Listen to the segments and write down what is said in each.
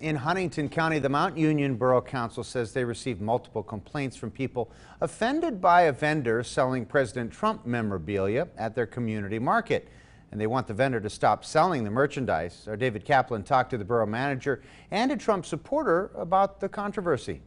In Huntington County, the Mount Union Borough Council says they received multiple complaints from people offended by a vendor selling President Trump memorabilia at their community market. And they want the vendor to stop selling the merchandise. Our David Kaplan talked to the borough manager and a Trump supporter about the controversy.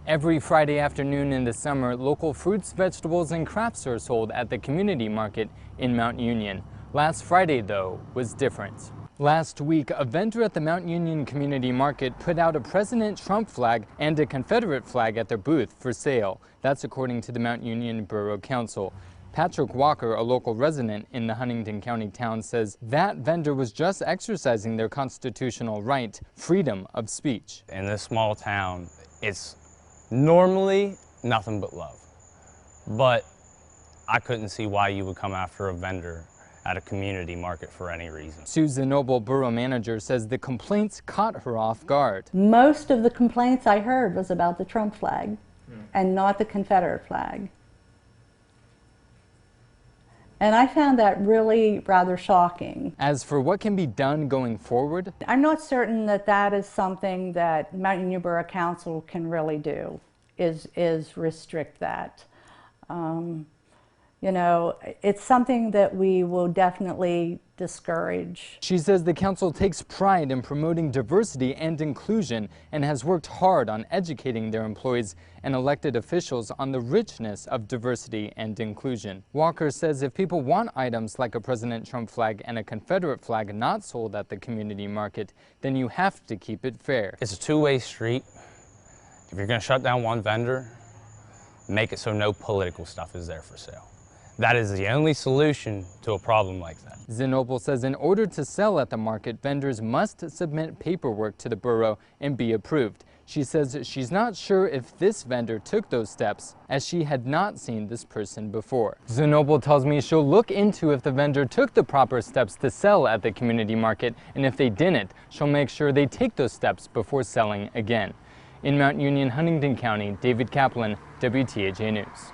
Every Friday afternoon in the summer, local fruits, vegetables, and crafts are sold at the community market in Mount Union. Last Friday, though, was different. Last week, a vendor at the Mount Union Community Market put out a President Trump flag and a Confederate flag at their booth for sale. That's according to the Mount Union Borough Council. Patrick Walker, a local resident in the Huntington County town, says that vendor was just exercising their constitutional right, freedom of speech. In this small town, it's normally nothing but love. But I couldn't see why you would come after a vendor at a community market for any reason. Susan Noble, borough manager, says the complaints caught her off guard. Most of the complaints I heard was about the Trump flag and not the Confederate flag. And I found that really rather shocking. As for what can be done going forward, I'm not certain that that is something that Mount Union Borough Council can really do, is restrict that. You know, it's something that we will definitely discourage. She says the council takes pride in promoting diversity and inclusion and has worked hard on educating their employees and elected officials on the richness of diversity and inclusion. Walker says if people want items like a President Trump flag and a Confederate flag not sold at the community market, then you have to keep it fair. It's a two-way street. If you're going to shut down one vendor, make it so no political stuff is there for sale. That is the only solution to a problem like that. Zenobel says in order to sell at the market, vendors must submit paperwork to the borough and be approved. She says she's not sure if this vendor took those steps, as she had not seen this person before. Zenobel tells me she'll look into if the vendor took the proper steps to sell at the community market, and if they didn't, she'll make sure they take those steps before selling again. In Mount Union, Huntington County, David Kaplan, WTAJ News.